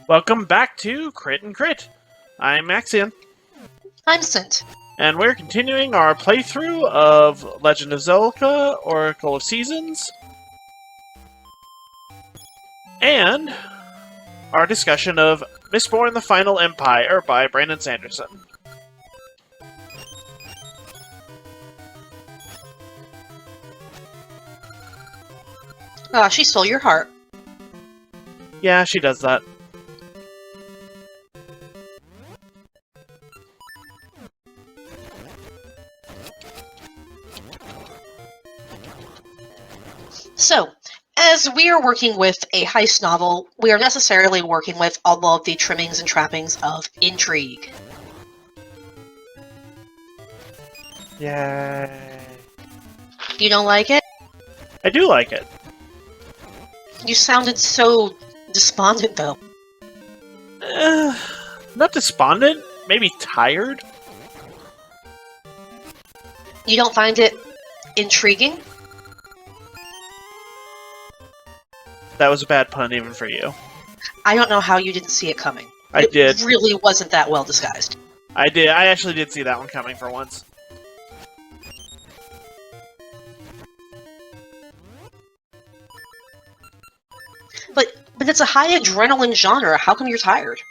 Welcome back to Crit and Crit. I'm Maxian, I'm Sint. and we're continuing our playthrough of Legend of Zelda Oracle of Seasons, and our discussion of Mistborn the Final Empire by Brandon Sanderson. She stole your heart. Yeah, she does that. So, as we are working with a heist novel, we are necessarily working with all of the trimmings and trappings of intrigue. Yay. You don't like it? I do like it. You sounded so despondent, though. Not despondent, maybe tired? You don't find it intriguing? That was a bad pun even for you. I don't know how you didn't see it coming. I did. It really wasn't that well disguised. I did. I actually did see that one coming for once. But it's a high adrenaline genre. How come you're tired?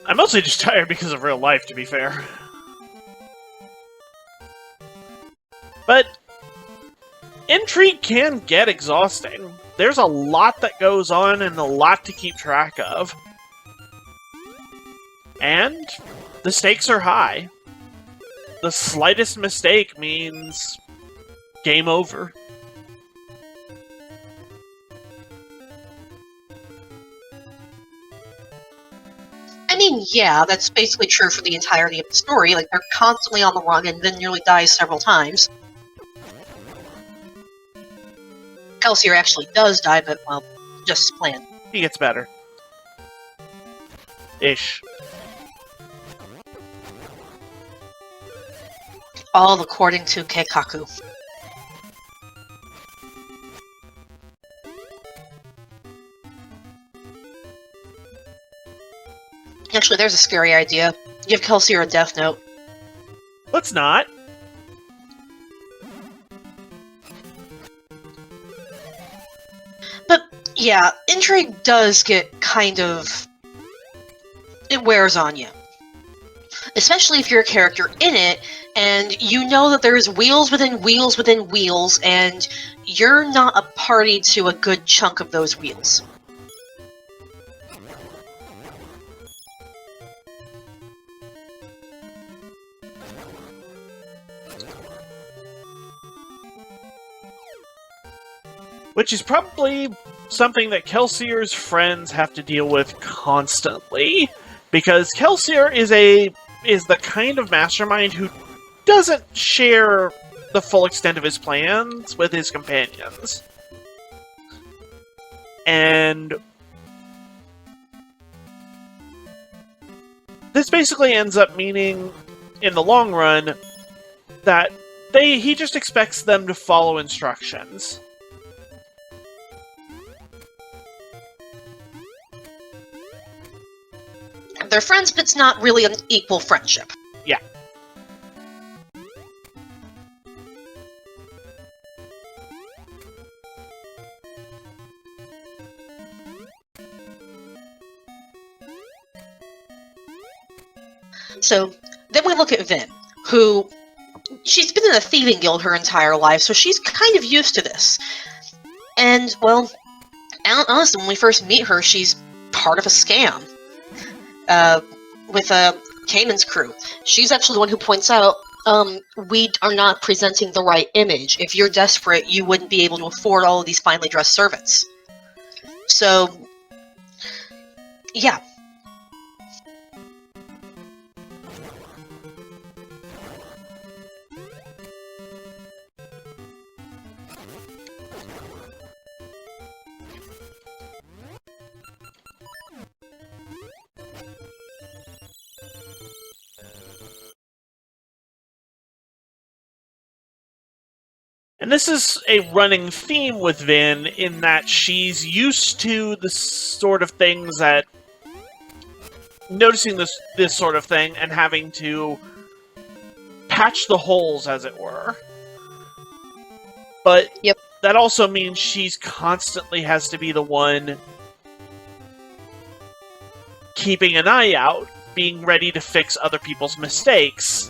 I'm mostly just tired because of real life, to be fair. But intrigue can get exhausting. There's a lot that goes on and a lot to keep track of. And the stakes are high. The slightest mistake means game over. I mean, yeah, that's basically true for the entirety of the story. Like, they're constantly on the run and then nearly dies several times. Kelsier actually does die, but, well, just as planned. He gets better. Ish. All according to Keikaku. Actually, there's a scary idea. Give Kelsier a death note. Let's not. But, yeah, intrigue does get kind of... it wears on you. Especially if you're a character in it, and you know that there's wheels within wheels within wheels, and you're not a party to a good chunk of those wheels. Which is probably something that Kelsier's friends have to deal with constantly. Because Kelsier is the kind of mastermind who doesn't share the full extent of his plans with his companions. And this basically ends up meaning, in the long run, that he just expects them to follow instructions. They're friends, but it's not really an equal friendship. Yeah. So, then we look at Vin, who... she's been in a thieving guild her entire life, so she's kind of used to this. And, well, honestly, when we first meet her, she's part of a scam. With Cayman's crew. She's actually the one who points out, we are not presenting the right image. If you're desperate, you wouldn't be able to afford all of these finely dressed servants. So, yeah. And this is a running theme with Vin in that she's used to the sort of things that... noticing this sort of thing and having to patch the holes, as it were. But Yep. that also means she's constantly has to be the one keeping an eye out, being ready to fix other people's mistakes,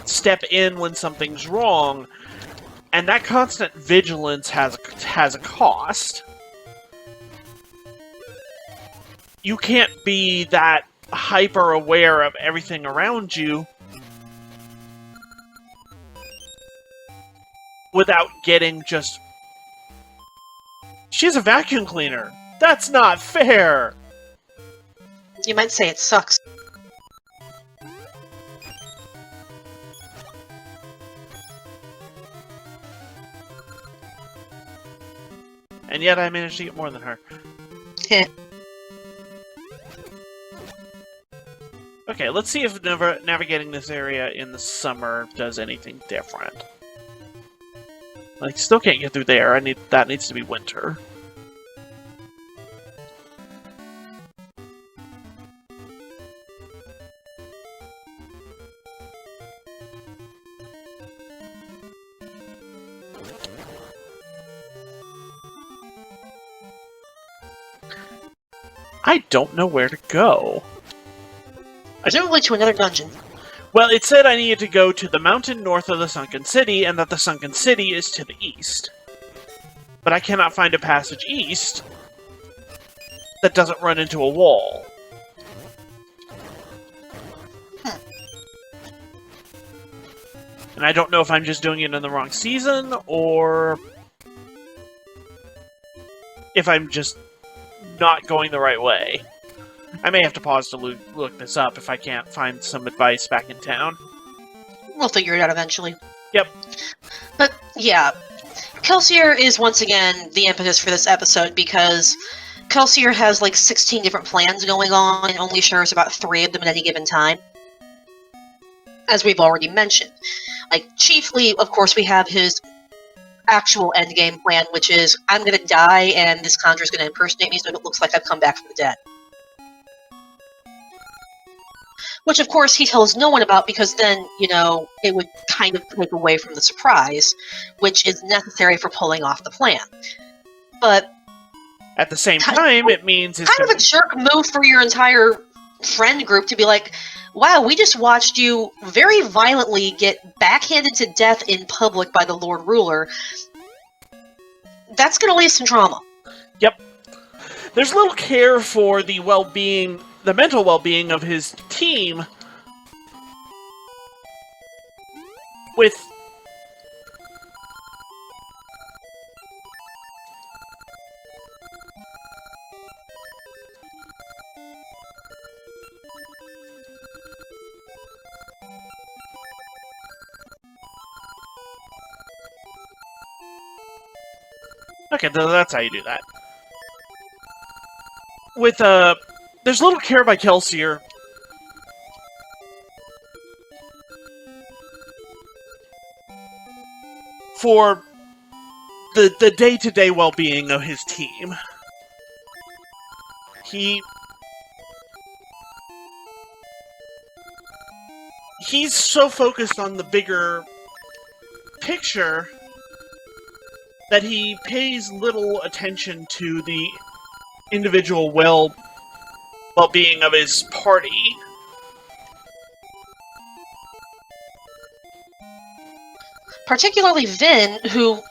step in when something's wrong, and that constant vigilance has a cost. You can't be that hyper aware of everything around you without getting just... She's a vacuum cleaner. That's not fair. You might say it sucks. And yet I managed to get more than her. Okay, let's see if navigating this area in the summer does anything different. I still can't get through there. That needs to be winter. I don't know where to go. Presumably to another dungeon. Well, it said I needed to go to the mountain north of the Sunken City, and that the Sunken City is to the east. But I cannot find a passage east that doesn't run into a wall. And I don't know if I'm just doing it in the wrong season, or if I'm just not going the right way. I may have to pause to look this up if I can't find some advice back in town. We'll figure it out eventually. Yep. But, yeah. Kelsier is, once again, the impetus for this episode, because Kelsier has, like, 16 different plans going on, and only shares about 3 of them at any given time. As we've already mentioned. Like, chiefly, of course, we have his actual endgame plan, which is, I'm gonna die, and this conjure's gonna impersonate me so it looks like I've come back from the dead. Which, of course, he tells no one about, because then, you know, it would kind of take away from the surprise, which is necessary for pulling off the plan. But at the same time, it means it's kind of a jerk move for your entire friend group to be like, wow, we just watched you very violently get backhanded to death in public by the Lord Ruler. That's going to leave some trauma. Yep. There's little care for the well-being, the mental well-being of his team with... Okay, that's how you do that. With, there's little care by Kelsier for the day-to-day well-being of his team. He's so focused on the bigger picture that he pays little attention to the individual well-being of his party. Particularly Vin, who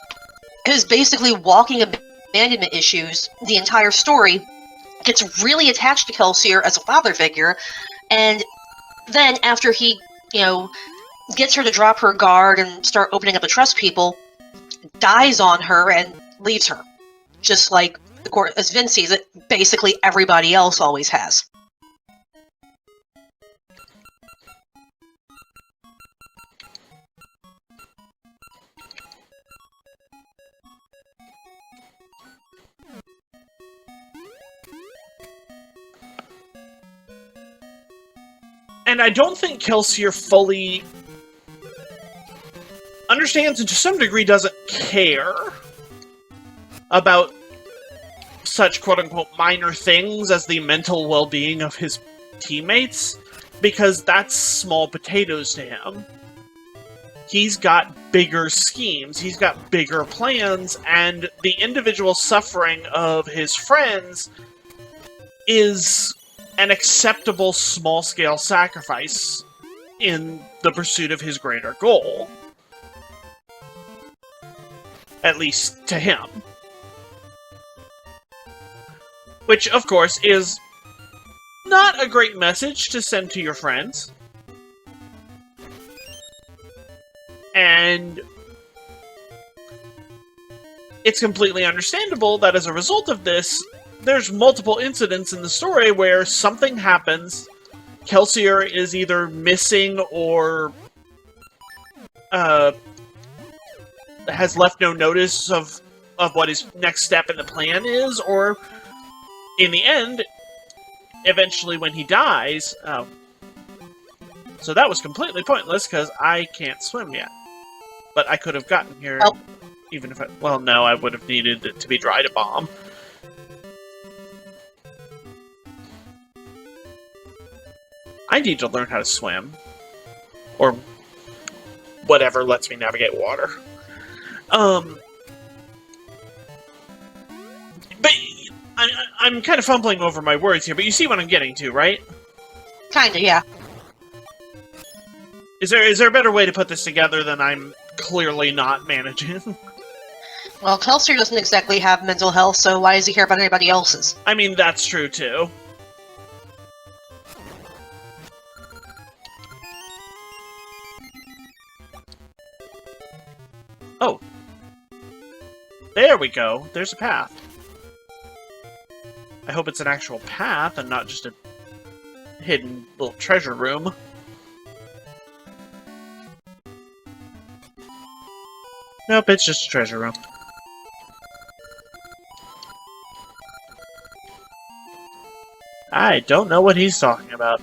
is basically walking abandonment issues the entire story, gets really attached to Kelsier as a father figure, and then after he, you know, gets her to drop her guard and start opening up to trust people, dies on her and leaves her. Just like, as Vin sees it, basically everybody else always has. And I don't think Kelsier fully understands and to some degree doesn't care about such quote-unquote minor things as the mental well-being of his teammates, because that's small potatoes to him. He's got bigger schemes, he's got bigger plans, and the individual suffering of his friends is an acceptable small-scale sacrifice in the pursuit of his greater goal. At least to him. Which, of course, is not a great message to send to your friends. And it's completely understandable that as a result of this, there's multiple incidents in the story where something happens, Kelsier is either missing or has left no notice of what his next step in the plan is, or in the end, eventually when he dies... So that was completely pointless, because I can't swim yet. But I could have gotten here, even if I... Well, no, I would have needed it to be dry to bomb. I need to learn how to swim. Or whatever lets me navigate water. But I'm kind of fumbling over my words here, but you see what I'm getting to, right? Kinda, yeah. Is there a better way to put this together than I'm clearly not managing? Well, Kelsier doesn't exactly have mental health, so why does he care about anybody else's? I mean, that's true, too. Oh. There we go. There's a path. I hope it's an actual path and not just a hidden little treasure room. Nope, it's just a treasure room. I don't know what he's talking about.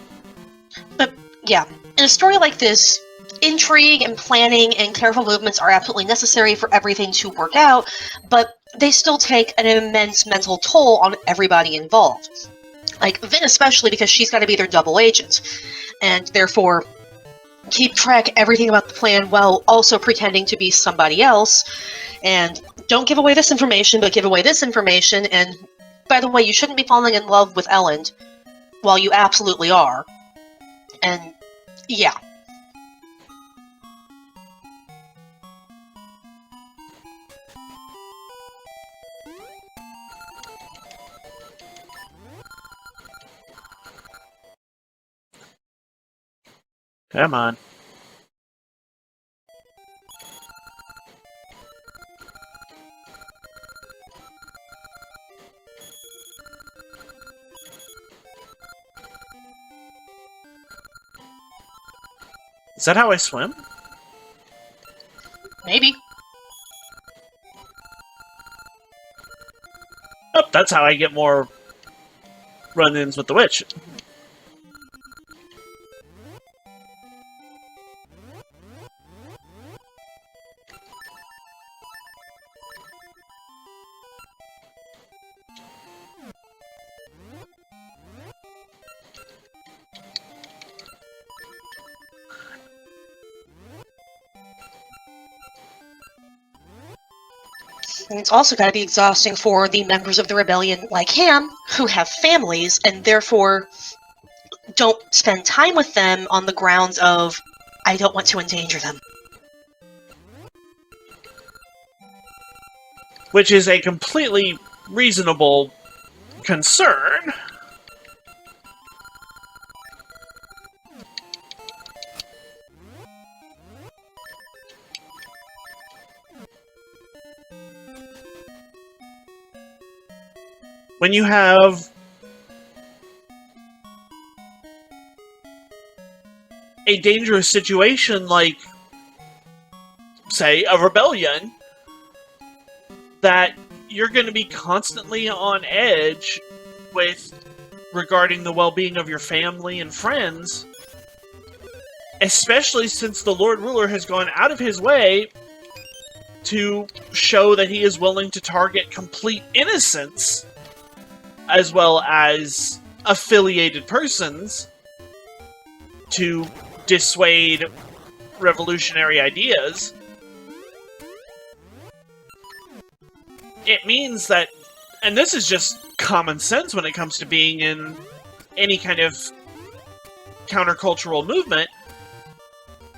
But, yeah, in a story like this, intrigue and planning and careful movements are absolutely necessary for everything to work out, but they still take an immense mental toll on everybody involved. Like, Vin especially, because she's got to be their double agent, and therefore keep track of everything about the plan while also pretending to be somebody else, and don't give away this information, but give away this information, and by the way, you shouldn't be falling in love with Ellen, while you absolutely are. And, yeah. Come on. Is that how I swim? Maybe. Oh, that's how I get more run-ins with the witch. And it's also got to be exhausting for the members of the rebellion like Ham, who have families, and therefore don't spend time with them on the grounds of, I don't want to endanger them. Which is a completely reasonable concern. When you have a dangerous situation like, say, a rebellion, that you're going to be constantly on edge with regarding the well-being of your family and friends, especially since the Lord Ruler has gone out of his way to show that he is willing to target complete innocents as well as affiliated persons to dissuade revolutionary ideas. It means that, and this is just common sense when it comes to being in any kind of countercultural movement,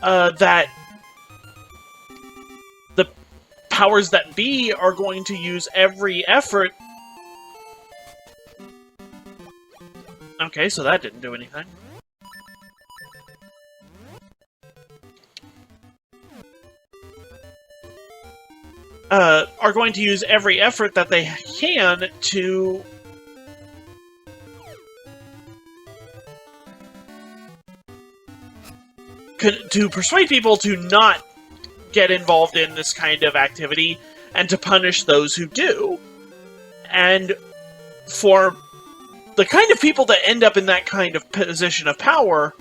that the powers that be are going to use every effort. Okay, so that didn't do anything. Are going to use every effort that they can to persuade people to not get involved in this kind of activity and to punish those who do. And for the kind of people that end up in that kind of position of power,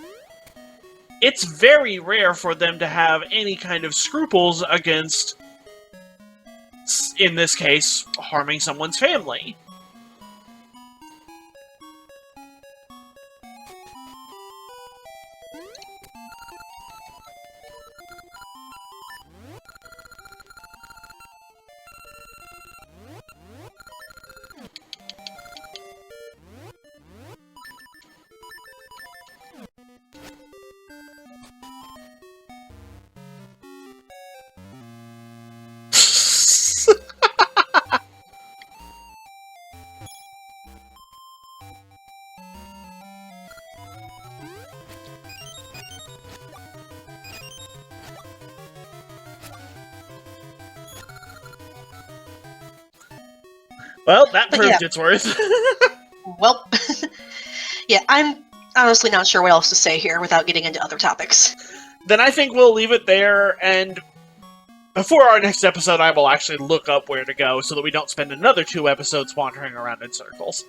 it's very rare for them to have any kind of scruples against, in this case, harming someone's family. Well, that proved its worth. Well, yeah, I'm honestly not sure what else to say here without getting into other topics. Then I think we'll leave it there, and before our next episode, I will actually look up where to go so that we don't spend another 2 episodes wandering around in circles.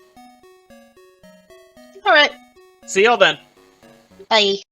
Alright. See y'all then. Bye.